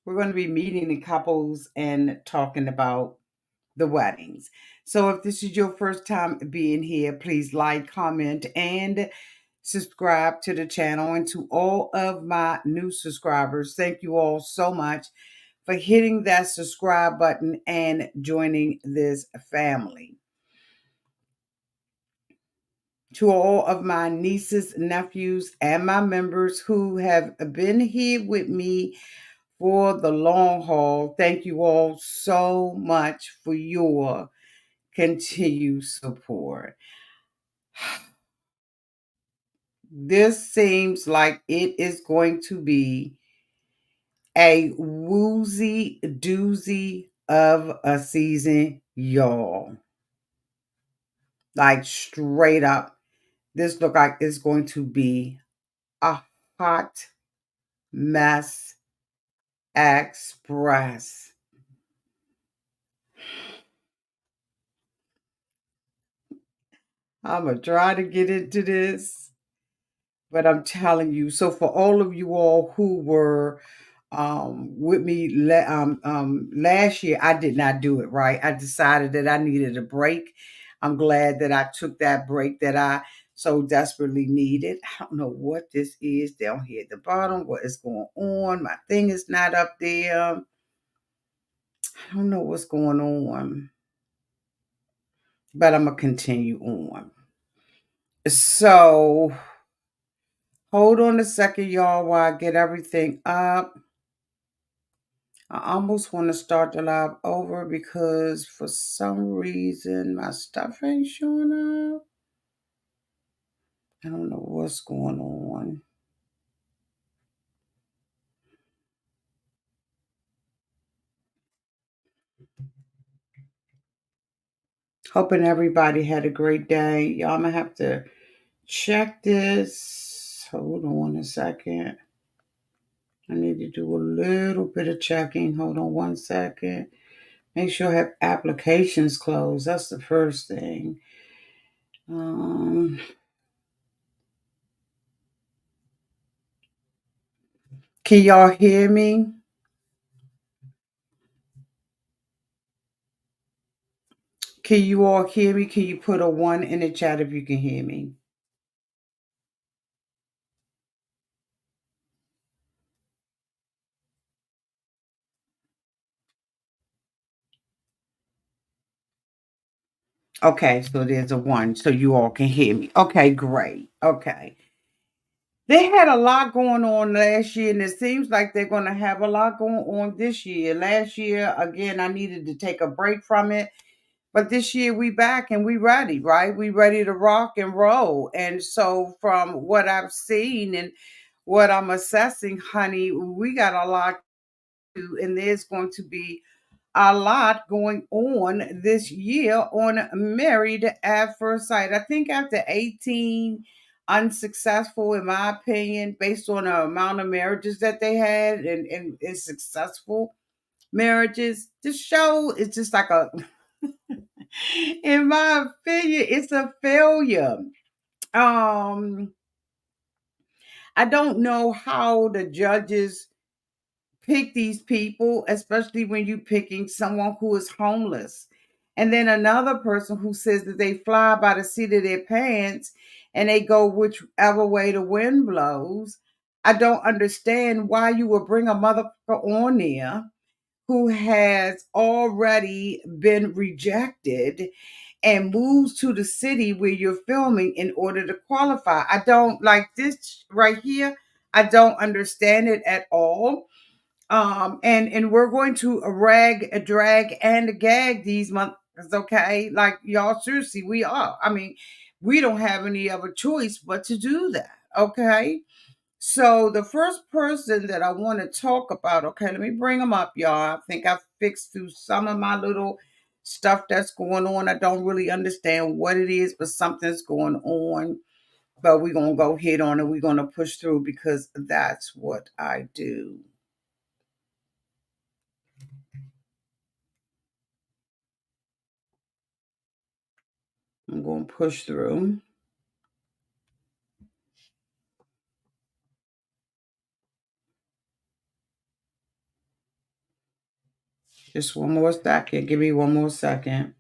We're going to be meeting the couples and talking about the weddings. So if this is your first time being here, please like, comment, and subscribe to the channel. And to all of my new subscribers, thank you all so much for hitting that subscribe button and joining this family. To all of my nieces, nephews, and my members who have been here with me for the long haul, thank you all so much for your continued support. This seems like it is going to be a woozy doozy of a season, y'all. Like straight up, this look like it's going to be a hot mess express. I'm gonna try to get into this, but I'm telling you. So for all of you all who were with me last year, I did not do it right. I decided that I needed a break. I'm glad that I took that break that I so desperately needed. I don't know what this is down here at the bottom. What is going on? My thing is not up there. I don't know what's going on, but I'm gonna continue on. So hold on a second, y'all, while I get everything up. I almost want to start the live over because for some reason my stuff ain't showing up. I don't know what's going on. Hoping everybody had a great day. Y'all, I'm gonna have to check this. Hold on a second. I need to do a little bit of checking. Hold on one second. Make sure I have applications closed. That's the first thing. Um, can y'all hear me? Can you all hear me? Can you put a one in the chat if you can hear me? Okay, so there's a one, so you all can hear me. Okay, great. Okay. They had a lot going on last year, and it seems like they're going to have a lot going on this year. Last year, again, I needed to take a break from it. But this year we back and we ready, right? We ready to rock and roll. And so from what I've seen and what I'm assessing, honey, we got a lot to do, and there's going to be a lot going on this year on Married at First Sight. I think after 18 unsuccessful, in my opinion, based on the amount of marriages that they had and successful marriages, this show is just like a in my opinion, it's a failure. Um, I don't know how the judges pick these people, especially when you picking someone who is homeless. And then another person who says that they fly by the seat of their pants and they go whichever way the wind blows. I don't understand why you would bring a motherfucker on there who has already been rejected and moves to the city where you're filming in order to qualify. I don't like this right here. I don't understand it at all. And we're going to drag, and gag these months, okay? Like y'all, seriously, we are. I mean, we don't have any other choice but to do that, okay? So the first person that I want to talk about, okay, let me bring them up, y'all. I think I fixed through some of my little stuff that's going on. I don't really understand what it is, but something's going on. But we're gonna go head on and we're gonna push through because that's what I do. I'm gonna push through. Just one more second. Give me one more second.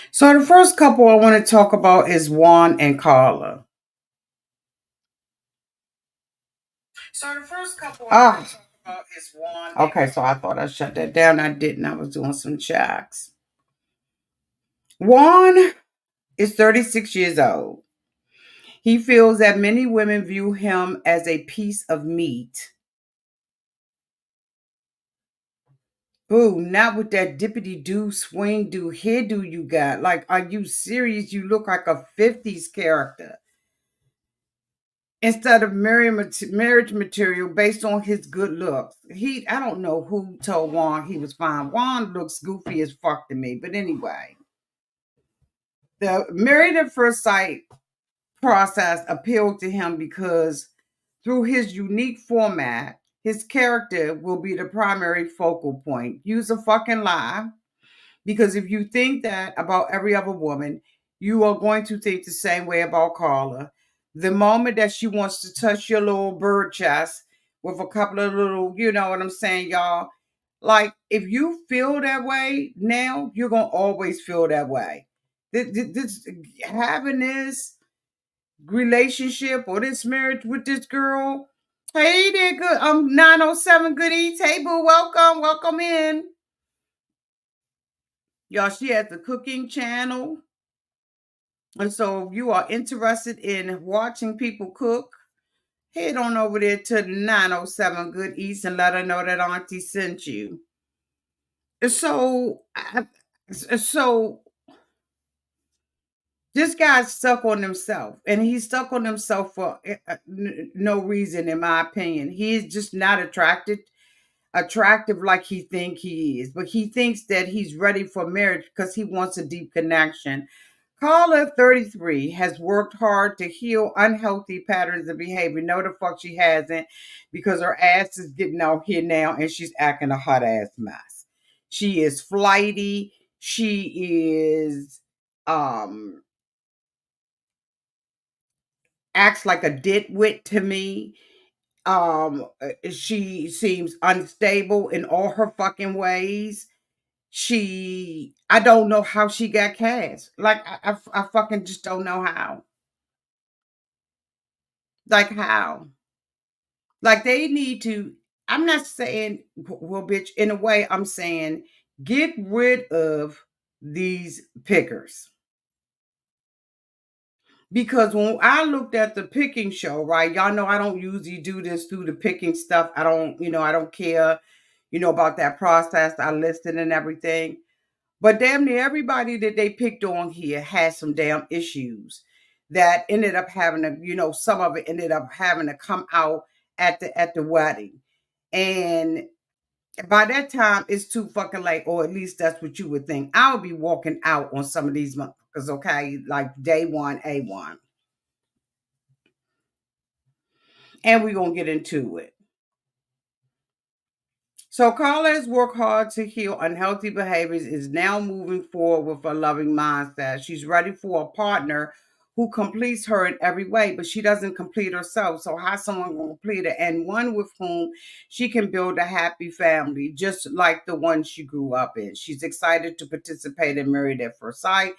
So the first couple I want to talk about is Juan and Karla. So the first couple I want to talk about is Juan. Okay, so I thought I shut that down. I didn't. I was doing some checks. Juan is 36 years old. He feels that many women view him as a piece of meat. Boo, not with that dippity doo swing do hairdo you got. Like, are you serious? You look like a 50s character. Instead of marriage material based on his good looks. I don't know who told Juan he was fine. Juan looks goofy as fuck to me. But anyway, the married at first sight process appealed to him because through his unique format, his character will be the primary focal point. Use a fucking lie. Because if you think that about every other woman, you are going to think the same way about Carla. The moment that she wants to touch your little bird chest with a couple of little, you know what I'm saying, y'all? Like, if you feel that way now, you're going to always feel that way. Having this relationship or this marriage with this girl, hey there, good. 907 goodies. Hey, boo, welcome in. Y'all, she has a cooking channel. And so if you are interested in watching people cook, head on over there to 907 Good Eats and let her know that Auntie sent you. So, so this guy's stuck on himself, and he's stuck on himself for no reason, in my opinion. He's just not attractive like he think he is, but he thinks that he's ready for marriage because he wants a deep connection. Carla, 33, has worked hard to heal unhealthy patterns of behavior. No, the fuck she hasn't, because her ass is getting out here now and she's acting a hot ass mess. She is flighty. She is acts like a ditwit to me. She seems unstable in all her fucking ways. I don't know how she got cast. Like, I fucking just don't know how. Like, how? Like, they need to, I'm not saying, well, bitch, in a way, I'm saying get rid of these pickers. Because when I looked at the picking show, right, y'all know I don't usually do this through the picking stuff. I don't care, about that process. I listed and everything. But damn near everybody that they picked on here has some damn issues that ended up having to, some of it ended up having to come out at the wedding. And by that time, it's too fucking late, or at least that's what you would think. I'll be walking out on some of these motherfuckers, okay? Like day one, A1. And we're gonna get into it. So Carla has worked hard to heal unhealthy behaviors, is now moving forward with a loving mindset. She's ready for a partner who completes her in every way, but she doesn't complete herself. So how someone will complete her, and one with whom she can build a happy family, just like the one she grew up in. She's excited to participate in Married at First Sight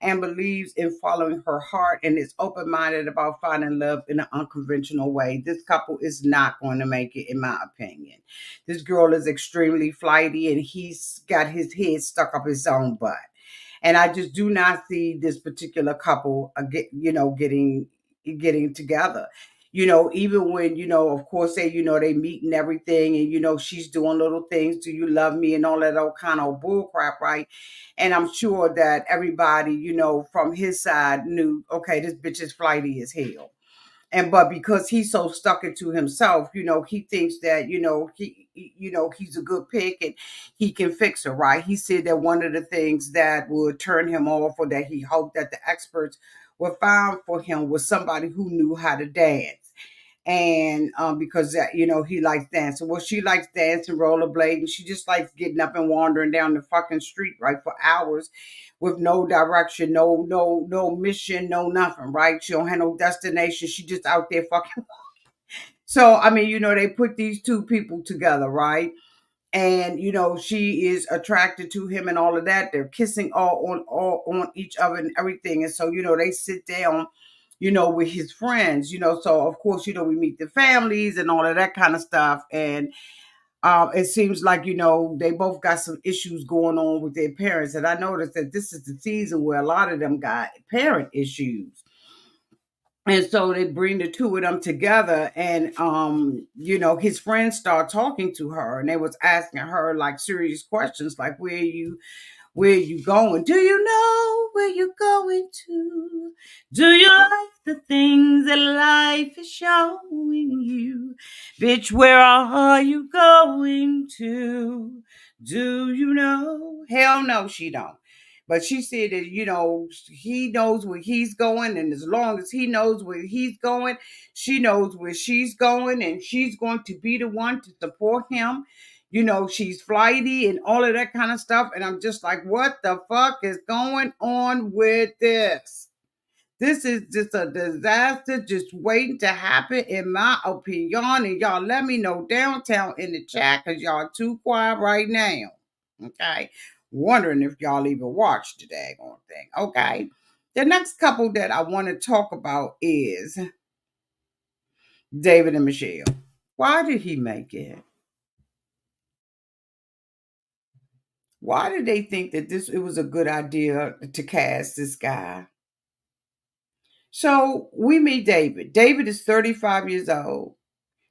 and believes in following her heart and is open-minded about finding love in an unconventional way. This couple is not going to make it, in my opinion. This girl is extremely flighty and he's got his head stuck up his own butt. And I just do not see this particular couple, getting together. Even when, of course, they meet and everything, and, she's doing little things. Do you love me? And all that old kind of bull crap, right? And I'm sure that everybody, from his side knew, okay, this bitch is flighty as hell. And but because he's so stuck into himself, he thinks that he's a good pick and he can fix her, right? He said that one of the things that would turn him off, or that he hoped that the experts would find for him, was somebody who knew how to dance. And because that, he likes dancing. Well, she likes dancing, rollerblading. She just likes getting up and wandering down the fucking street, right, for hours, with no direction, no mission, no nothing, right? She don't have no destination. She just out there fucking. So I mean, they put these two people together, right? And she is attracted to him and all of that. They're kissing all on each other and everything. And so they sit down, with his friends. So of course, we meet the families and all of that kind of stuff. And it seems like they both got some issues going on with their parents. And I noticed that this is the season where a lot of them got parent issues. And so they bring the two of them together, and his friends start talking to her, and they was asking her like serious questions, like, where you going? Do you know where you're going to? Do you like the things that life is showing you? Bitch, where are you going to? Do you know? Hell no, she don't. But she said that, he knows where he's going, and as long as he knows where he's going, she knows where she's going, and she's going to be the one to support him. She's flighty and all of that kind of stuff. And I'm just like, what the fuck is going on with this? This is just a disaster just waiting to happen, in my opinion. And y'all let me know downtown in the chat, because y'all too quiet right now. Okay. Wondering if y'all even watched the daggone thing. Okay. The next couple that I want to talk about is David and Michelle. Why did he make it? Why did they think that it was a good idea to cast this guy? So we meet David. David is 35 years old.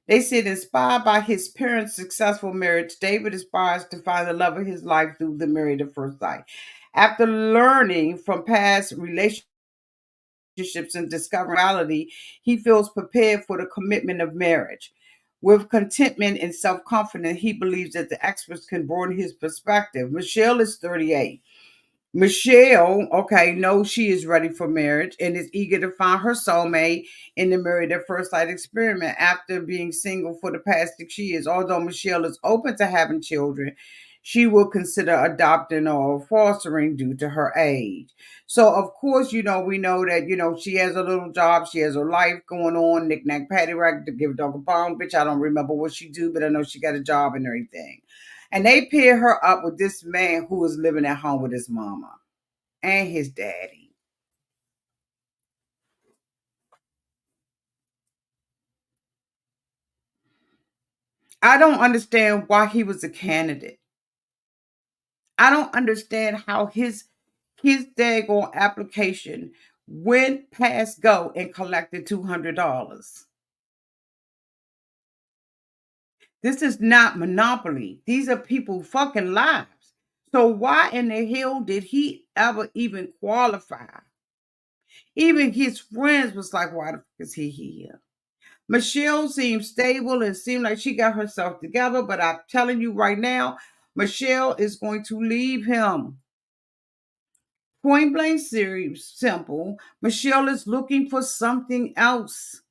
They said, inspired by his parents' successful marriage, David aspires to find the love of his life through the married at first sight. After learning from past relationships and discovering reality, he feels prepared for the commitment of marriage. With contentment and self confidence, he believes that the experts can broaden his perspective. Michelle is 38. Michelle, okay, knows she is ready for marriage and is eager to find her soulmate in the married at first sight experiment after being single for the past 6 years. Although Michelle is open to having children, she will consider adopting or fostering due to her age. So, of course, we know that, she has a little job, she has her life going on, knick-knack, paddywhack, to give a dog a bone. Bitch, I don't remember what she do, but I know she got a job and everything. And they pair her up with this man who was living at home with his mama and his daddy. I don't understand why he was a candidate. I don't understand how his daggone application went past go and collected $200. This is not monopoly. These are people fucking lives. So why in the hell did he ever even qualify? Even his friends was like, why the fuck is he here? Michelle seems stable and seemed like she got herself together, but I'm telling you right now, Michelle is going to leave him. Point blank serious, simple. Michelle is looking for something else.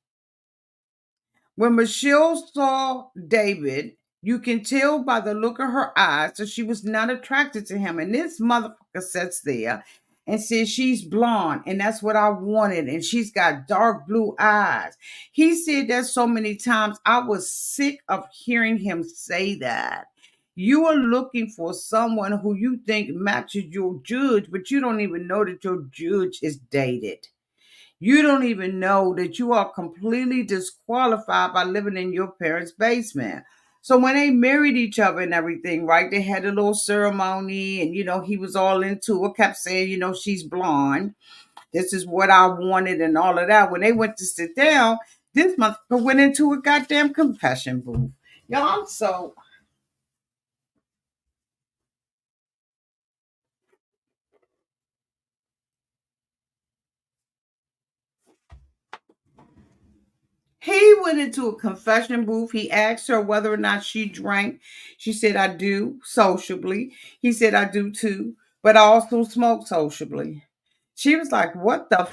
When Michelle saw David, you can tell by the look of her eyes that she was not attracted to him. And this motherfucker sits there and says she's blonde, and that's what I wanted. And she's got dark blue eyes. He said that so many times. I was sick of hearing him say that. You are looking for someone who you think matches your judge, but you don't even know that your judge is dated. You don't even know that you are completely disqualified by living in your parents' basement. So when they married each other and everything, right, they had a little ceremony, and he was all into it, kept saying, she's blonde. This is what I wanted and all of that. When they went to sit down, this motherfucker went into a goddamn confession booth. Y'all, so He went into a confession booth. He asked her whether or not she drank. She said, I do sociably. He said, I do too, but I also smoke sociably. She was like, what the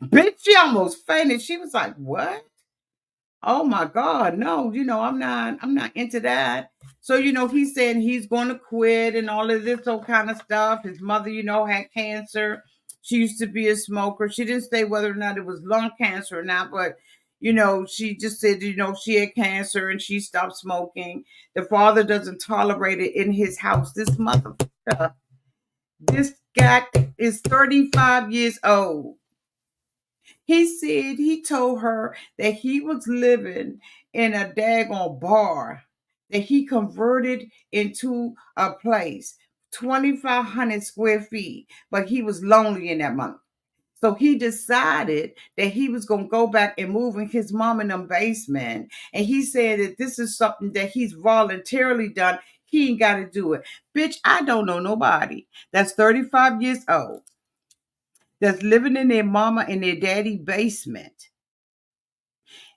bitch? She almost fainted. She was like, what? Oh my God, no, I'm not into that. So, he's saying he's going to quit and all of this old kind of stuff. His mother, had cancer. She used to be a smoker. She didn't say whether or not it was lung cancer or not, but, she just said, she had cancer and she stopped smoking. The father doesn't tolerate it in his house. This motherfucker, this guy is 35 years old. He said he told her that he was living in a daggone bar that he converted into a place, 2,500 square feet, but he was lonely in that month. So he decided that he was going to go back and move in his mom and them basement. And he said that this is something that he's voluntarily done. He ain't got to do it. Bitch, I don't know nobody that's 35 years old that's living in their mama and their daddy basement.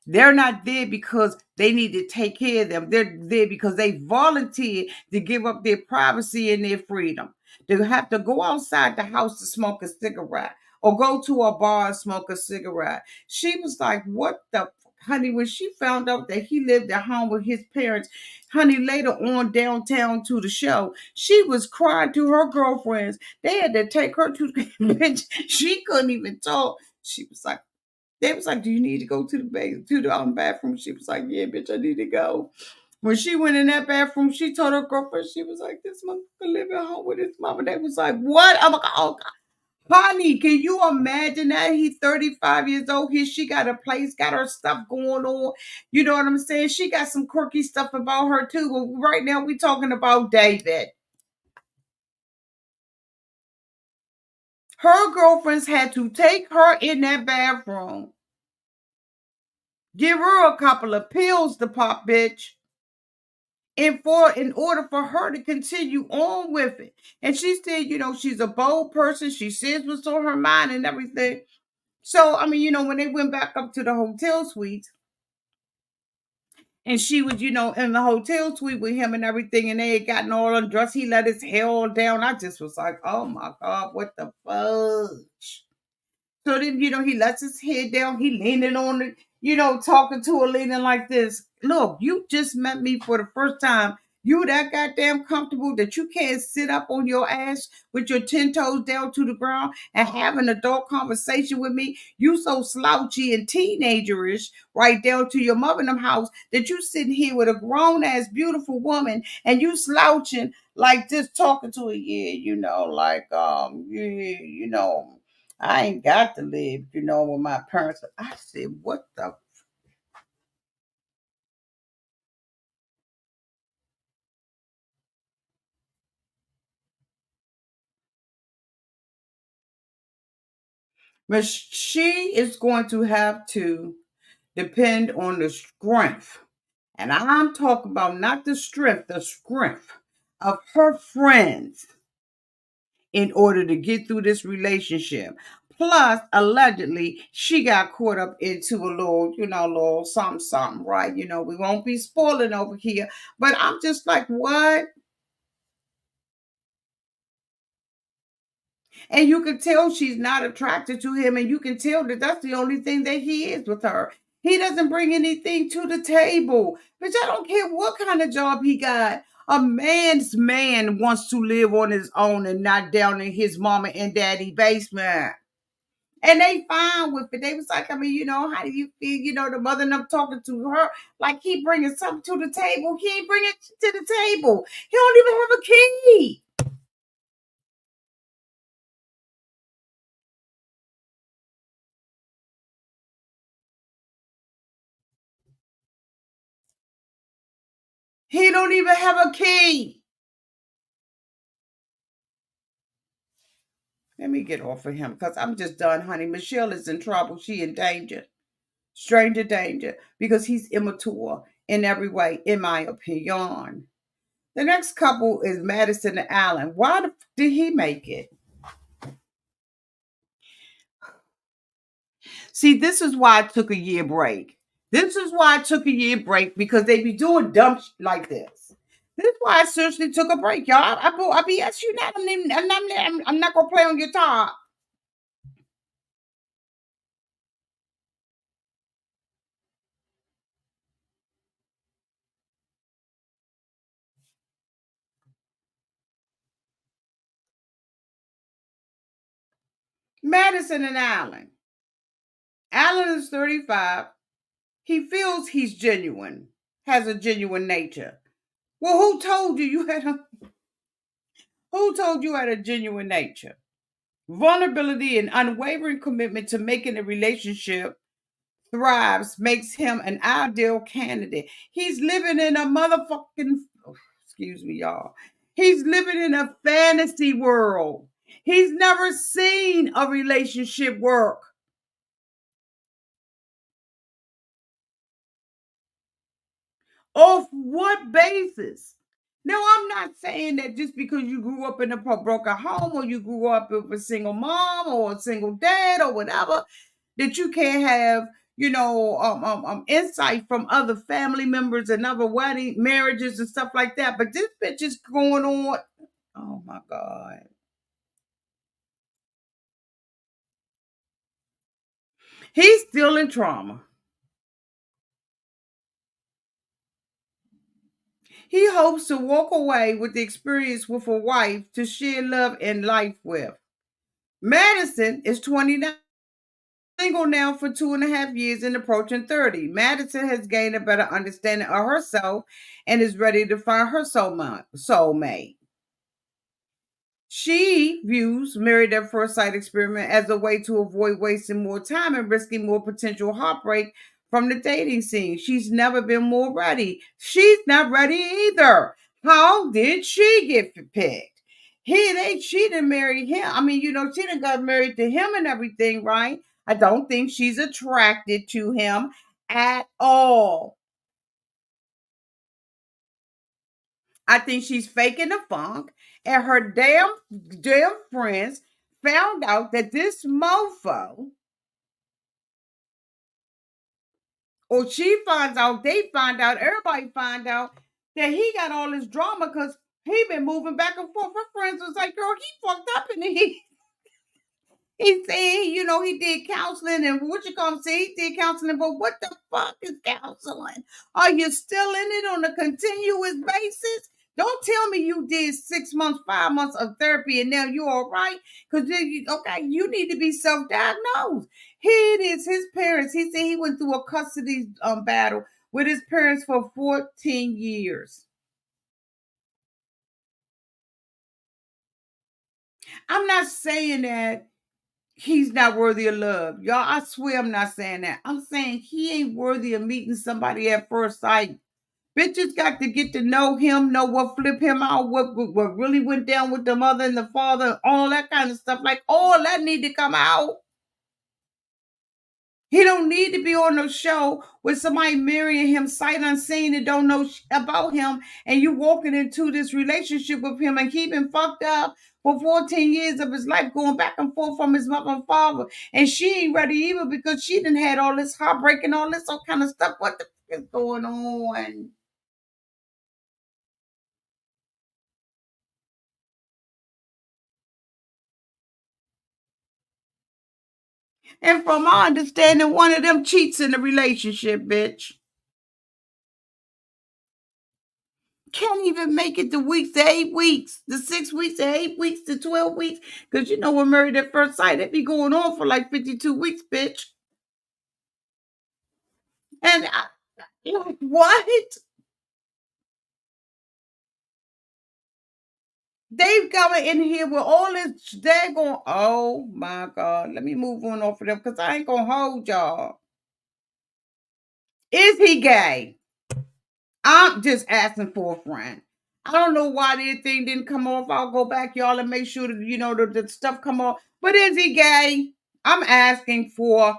They're not there because they need to take care of them. They're there because they volunteered to give up their privacy and their freedom. They have to go outside the house to smoke a cigarette or go to a bar and smoke a cigarette. She was like, what the honey, when she found out that he lived at home with his parents, honey, later on downtown to the show, she was crying to her girlfriends. They had to take her to the bench. She couldn't even talk. She was like, they was like, "Do you need to go to the bathroom?" She was like, "Yeah, bitch, I need to go." When she went in that bathroom, she told her girlfriend, she was like, "This motherfucker living at home with his mama." They was like, "What?" I'm like, "Oh, God. Honey, can you imagine that? He's 35 years old. Here she got a place, got her stuff going on. You know what I'm saying? She got some quirky stuff about her too. But right now, we talking about David. Her girlfriends had to take her in that bathroom, give her a couple of pills to pop, bitch, in order for her to continue on with it. And she said, she's a bold person. She says what's on her mind and everything. So, I mean, when they went back up to the hotel suite and she was, in the hotel suite with him and everything, and they had gotten all undressed, he let his hair all down. I just was like, oh my God, what the fudge? So then, he lets his head down. He leaning on it, talking to her, leaning like this. Look, you just met me for the first time. You that goddamn comfortable that you can't sit up on your ass with your 10 toes down to the ground and have an adult conversation with me. You so slouchy and teenagerish right down to your mother in them house that you sitting here with a grown ass beautiful woman and you slouching like this talking to her. Yeah, yeah, I ain't got to live, with my parents. I said, what the? But she is going to have to depend on the strength. And I'm talking about not the strength of her friends in order to get through this relationship. Plus, allegedly, she got caught up into a little something, something, right? We won't be spoiling over here. But I'm just like, what? And you can tell she's not attracted to him, and you can tell that that's the only thing that he is with her. He doesn't bring anything to the table. Bitch, I don't care what kind of job he got. A man's man wants to live on his own and not down in his mama and daddy basement. And they fine with it. They was like, I mean, how do you feel? The mother and them talking to her like he bringing something to the table. He ain't bringing to the table. He don't even have a key. He don't even have a key. Let me get off of him because I'm just done, honey. Michelle is in trouble. She in danger. Stranger danger. Because he's immature in every way, in my opinion. The next couple is Madison and Allen. Why did he make it? See, this is why I took a year break. This is why I took a year break because they be doing dumb like this. This is why I seriously took a break, y'all. I BS you not. I'm not gonna play on your top. Madison and Allen. Allen is 35. He feels he's genuine, has a genuine nature. Well, who told you had a genuine nature? Vulnerability and unwavering commitment to making a relationship thrives makes him an ideal candidate. He's living in a motherfucking, oh, excuse me, y'all. He's living in a fantasy world. He's never seen a relationship work. Off what basis? No, I'm not saying that just because you grew up in a broken home or you grew up with a single mom or a single dad or whatever, that you can't have, insight from other family members and other wedding marriages and stuff like that. But this bitch is going on. Oh my God. He's still in trauma. He hopes to walk away with the experience with a wife to share love and life with. Madison is 29, single now for 2.5 years and approaching 30. Madison has gained a better understanding of herself and is ready to find her soulmate. She views Married at First Sight experiment as a way to avoid wasting more time and risking more potential heartbreak from the dating scene. She's never been more ready. She's not ready either. How did she get picked? She didn't marry him. I mean, she didn't got married to him and everything, right? I don't think she's attracted to him at all. I think she's faking the funk, and her damn friends found out that this mofo, or she finds out, they find out, everybody find out that he got all this drama because he been moving back and forth. Her friends was like, girl, he fucked up and he said, he did counseling and what you call him say he did counseling, but what the fuck is counseling? Are you still in it on a continuous basis? Don't tell me you did 6 months, 5 months of therapy and now you're all right. Because okay, you need to be self-diagnosed. Here it is, his parents. He said he went through a custody battle with his parents for 14 years. I'm not saying that he's not worthy of love. Y'all, I swear I'm not saying that. I'm saying he ain't worthy of meeting somebody at first sight. Bitches got to get to know him, know what flipped him out, what really went down with the mother and the father, all that kind of stuff. Like all that need to come out. He don't need to be on no show with somebody marrying him sight unseen and don't know about him, and you walking into this relationship with him and he been fucked up for 14 years of his life, going back and forth from his mother and father, and she ain't ready either because she done had all this heartbreak and all this all kind of stuff. What the fuck is going on? And from my understanding, one of them cheats in the relationship, bitch. Can't even make it the weeks to 8 weeks, the 6 weeks to 8 weeks to 12 weeks. Because we're married at first sight. It be going on for like 52 weeks, bitch. And like, what? They've coming in here with all this daggone. Oh my God. Let me move on off of them because I ain't going to hold y'all. Is he gay? I'm just asking for a friend. I don't know why the thing didn't come off. I'll go back, y'all, and make sure that the stuff come off. But is he gay? I'm asking for.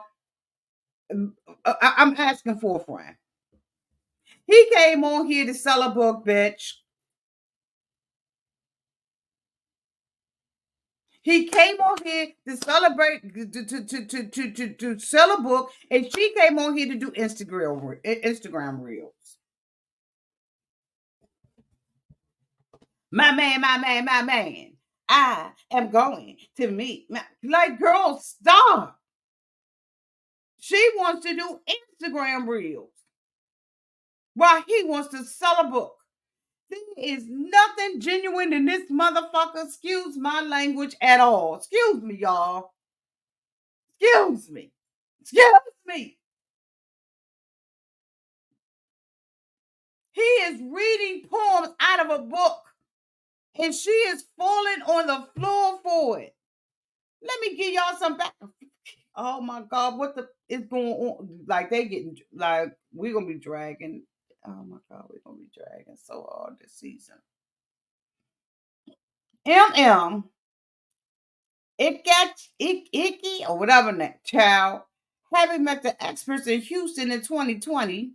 I'm asking for a friend. He came on here to sell a book, bitch. He came on here to celebrate, to sell a book, and she came on here to do Instagram reels. My man. I am going to meet like, girl, stop. She wants to do Instagram reels while he wants to sell a book. There is nothing genuine in this motherfucker. Excuse my language at all. Excuse me, y'all. Excuse me. Excuse me. He is reading poems out of a book, and she is falling on the floor for it. Let me give y'all some back. Oh my God, what the is going on? Like, they getting, like, we're gonna be dragging. Oh my God, we're gonna be dragging so hard this season. Emem, Ikechi, or whatever that child, having met the experts in Houston in 2020,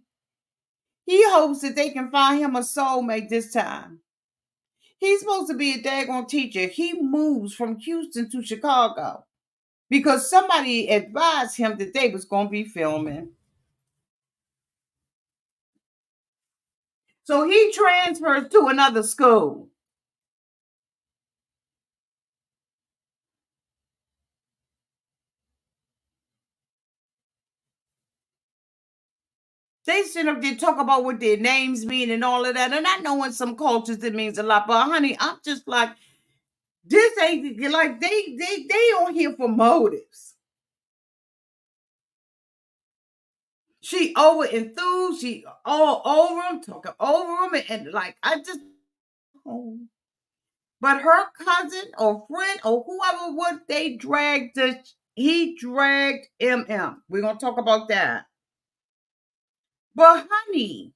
he hopes that they can find him a soulmate this time. He's supposed to be a daggone teacher. He moves from Houston to Chicago because somebody advised him that they was going to be filming. So he transfers to another school. They sit up there talk about what their names mean and all of that. And I know in some cultures it means a lot, but honey, I'm just like, this ain't like they on here for motives. She over enthused, she all over him, talking over him, and like, I just, oh. But her cousin or friend or whoever was, he dragged Emem. We're gonna talk about that. But honey,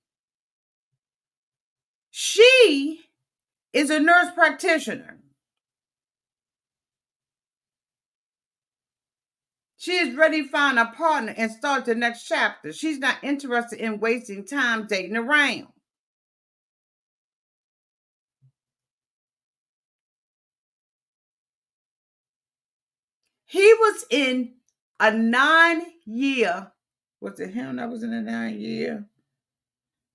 she is a nurse practitioner. She is ready to find a partner and start the next chapter. She's not interested in wasting time dating around. He was in a 9 year. Was it him that was in a 9 year?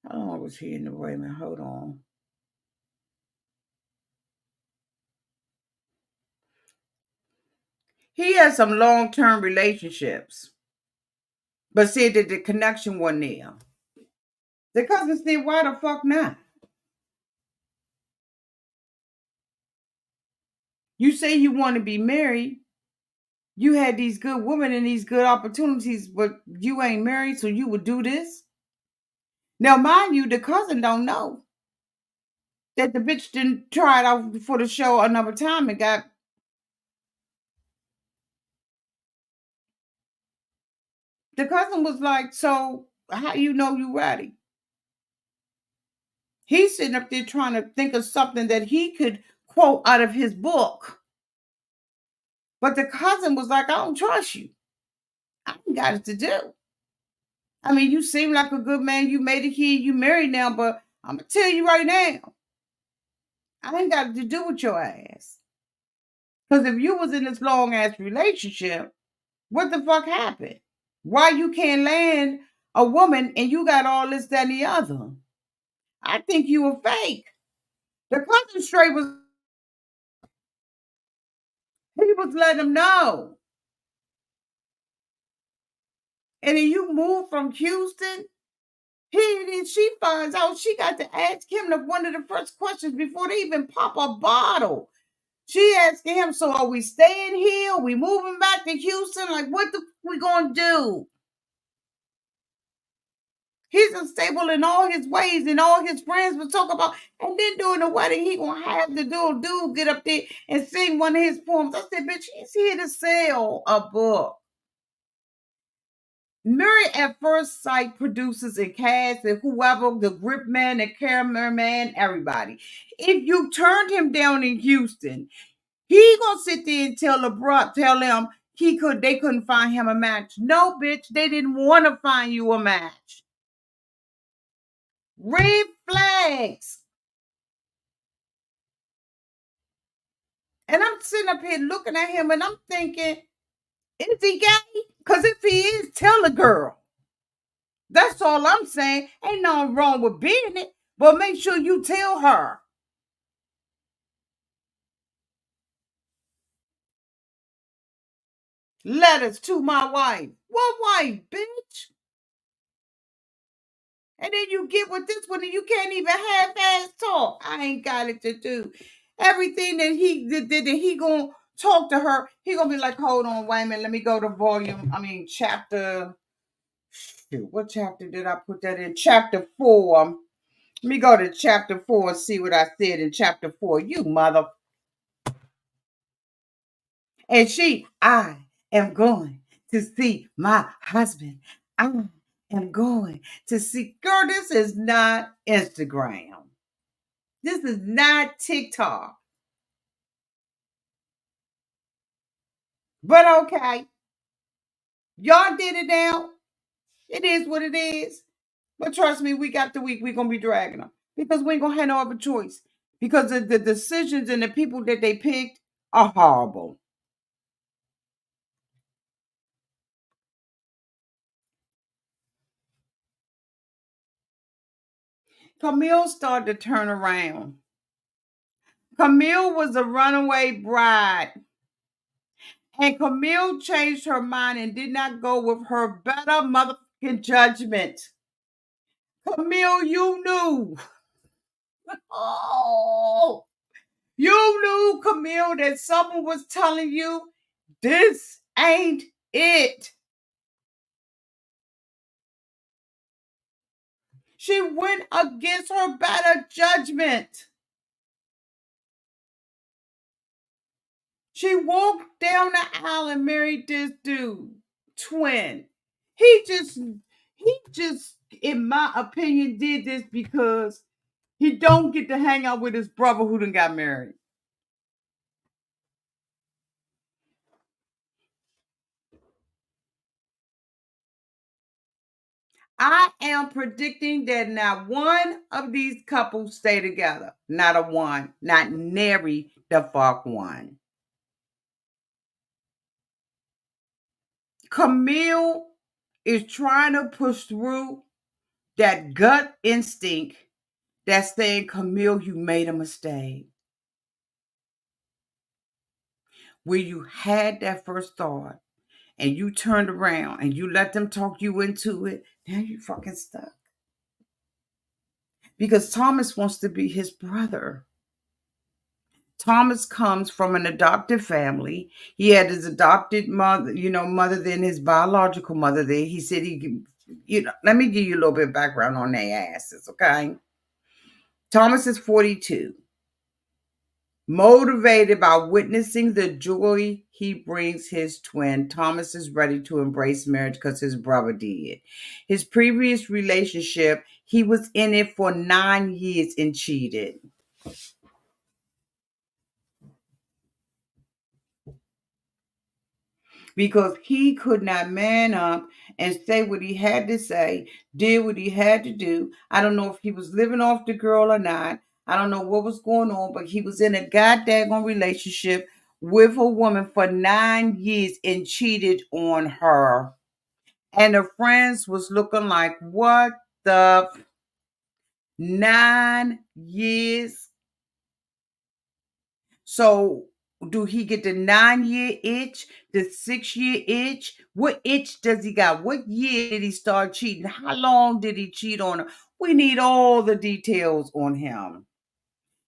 How long was he in the Raymond? Hold on. He had some long-term relationships, but said that the connection wasn't there. The cousin said, why the fuck not? You say you want to be married. You had these good women and these good opportunities, but you ain't married, so you would do this? Now, mind you, the cousin don't know that the bitch didn't try it out for the show another time and got. The cousin was like, so how you know you ready? He's sitting up there trying to think of something that he could quote out of his book. But the cousin was like, I don't trust you. I ain't got it to do. I mean, you seem like a good man. You made it here. You married now, but I'm going to tell you right now, I ain't got it to do with your ass. Because if you was in this long ass relationship, what the fuck happened? Why you can't land a woman and you got all this, that, and the other? I think you were fake. The cousin straight was, he was letting them know. And then you move from Houston. She finds out she got to ask him one of the first questions before they even pop a bottle. She asking him, so are we staying here? Are we moving back to Houston? Like, what the we gonna do? He's unstable in all his ways, and all his friends will talk about. And then during the wedding, he gonna have the dude get up there and sing one of his poems. I said, bitch, he's here to sell a book. Married at First Sight produces and cast and whoever, the grip man, the cameraman, everybody. If you turned him down in Houston, he gonna sit there and tell them they couldn't find him a match. No, bitch, they didn't want to find you a match. Red flags. And I'm sitting up here looking at him and I'm thinking, is he gay? Because if he is, tell the girl. That's all I'm saying. Ain't nothing wrong with being it, but make sure you tell her. Letters to my wife. What wife, bitch? And then you get with this one and you can't even have fast talk. I ain't got it to do. Everything that he did, that he gonna talk to her, he gonna be like, hold on, wait a minute, let me go to chapter. Shoot, what chapter did I put that in? Chapter 4. Let me go to chapter 4 and see what I said in chapter 4. You mother. And I am going to see my husband. I am going to see. Girl, this is not Instagram. This is not TikTok. But okay, y'all did it now. It is what it is. But trust me, week after week, we're going to be dragging them because we ain't going to have no other choice. Because the decisions and the people that they picked are horrible. Camille started to turn around. Camille was a runaway bride. And Camille changed her mind and did not go with her better motherfucking judgment. Camille, you knew. Oh, you knew, Camille, that someone was telling you this ain't it. She went against her better judgment. She walked down the aisle and married this dude, twin. He just, in my opinion, did this because he don't get to hang out with his brother who done got married. I am predicting that not one of these couples stay together. Not a one. Not nary the fuck one. Camille is trying to push through that gut instinct that's saying, Camille, you made a mistake. Where you had that first thought and you turned around and you let them talk you into it, now you fucking stuck. Because Thomas wants to be his brother. Thomas comes from an adopted family. He had his adopted mother, mother than his biological mother there. He said let me give you a little bit of background on their asses, okay? Thomas is 42. Motivated by witnessing the joy he brings his twin, Thomas is ready to embrace marriage because his brother did. His previous relationship, he was in it for 9 years and cheated. Because he could not man up and say what he had to say, did what he had to do. I don't know if he was living off the girl or not. I don't know what was going on, but he was in a goddamn relationship with a woman for 9 years and cheated on her. And the friends was looking like, what the 9 years? So do he get the 9 year itch, the 6 year itch? What itch does he got? What year did he start cheating? How long did he cheat on her? We need all the details on him.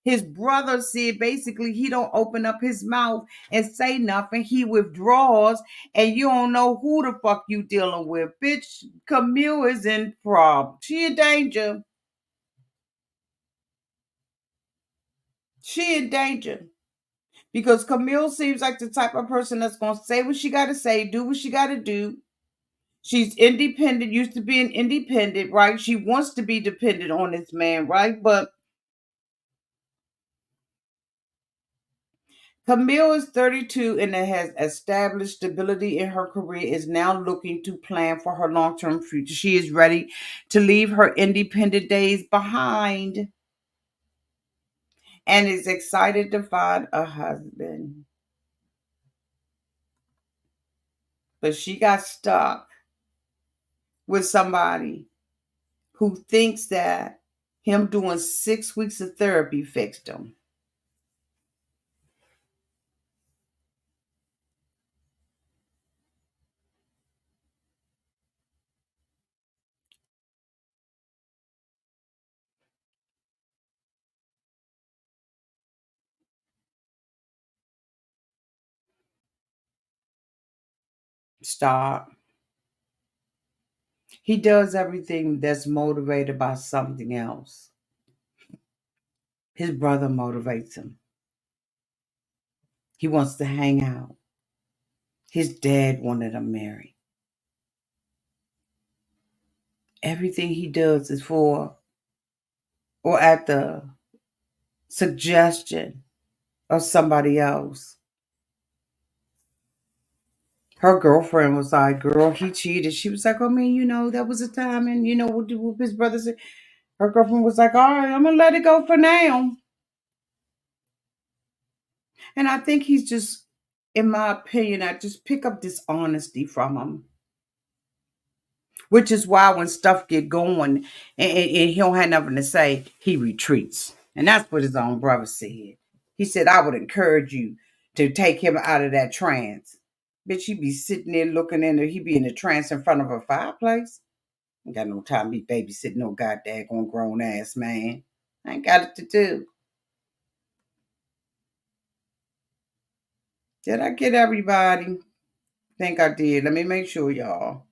His brother said basically he don't open up his mouth and say nothing. He withdraws, and you don't know who the fuck you dealing with. Bitch, Camille is in problem. She in danger. She in danger. Because Camille seems like the type of person that's going to say what she got to say, do what she got to do. She's independent, used to being independent, right? She wants to be dependent on this man, right? But Camille is 32 and has established stability in her career, is now looking to plan for her long term future. She is ready to leave her independent days behind. and is excited to find a husband. But she got stuck with somebody who thinks that him doing 6 weeks of therapy fixed him. Stop. He does everything that's motivated by something else. His brother motivates him. He wants to hang out. His dad wanted him married. Everything he does is for or at the suggestion of somebody else. Her girlfriend was like, girl, he cheated. She was like, that was a time. And, what his brother said. Her girlfriend was like, all right, I'm going to let it go for now. And I think he's just, in my opinion, I just pick up dishonesty from him. Which is why when stuff get going and he don't have nothing to say, he retreats. And that's what his own brother said. He said, I would encourage you to take him out of that trance. Bitch, he be sitting there looking in there. He be in the trance in front of a fireplace. Ain't got no time to be babysitting no goddamn grown ass man. I ain't got it to do. Did I get everybody? Think I did. Let me make sure, y'all.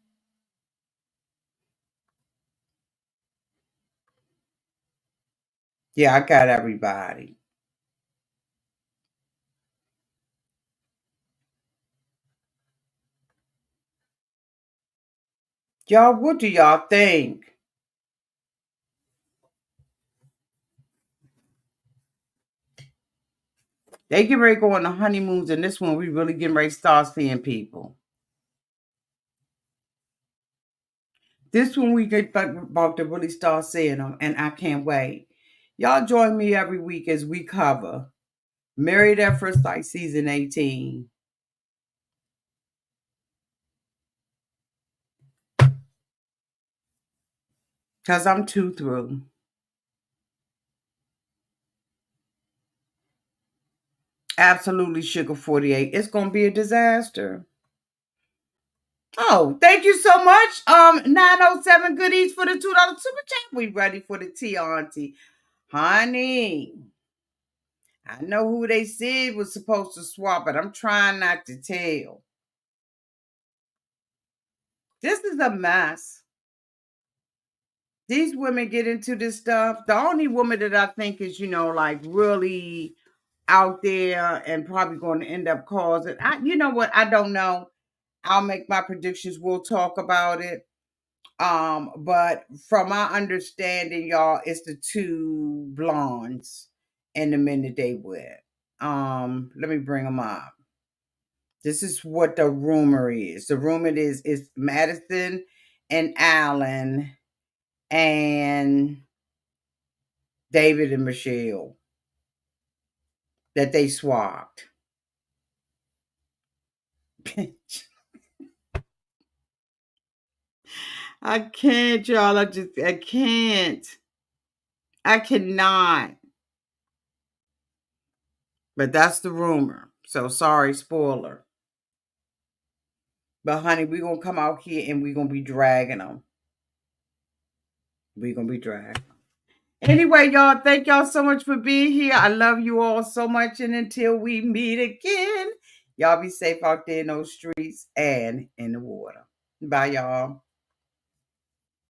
Yeah, I got everybody. Y'all, what do y'all think? They get ready to go on the honeymoons, and this one we really getting ready to start seeing people. This one we get about to really start seeing them, and I can't wait. Y'all join me every week as we cover Married at First Sight Season 18. Because I'm too through. Absolutely Sugar 48. It's going to be a disaster. Oh, thank you so much. 907 goodies for the $2 super chat. We ready for the tea, Auntie. Honey, I know who they said was supposed to swap, but I'm trying not to tell. This is a mess. These women get into this stuff. The only woman that I think is, like really out there and probably going to end up causing. You know what? I don't know. I'll make my predictions. We'll talk about it. But from my understanding, y'all, it's the two blondes and the men that they with. Let me bring them up. This is what the rumor is. The rumor is Madison and Allen and David and Michelle that they swapped. I can't, y'all. I can't. I cannot. But that's the rumor. So sorry, spoiler. But honey, we're gonna come out here and we're gonna be dragging them. We're gonna be dragging. Anyway, y'all, thank y'all so much for being here. I love you all so much. And until we meet again, y'all be safe out there in those streets and in the water. Bye, y'all.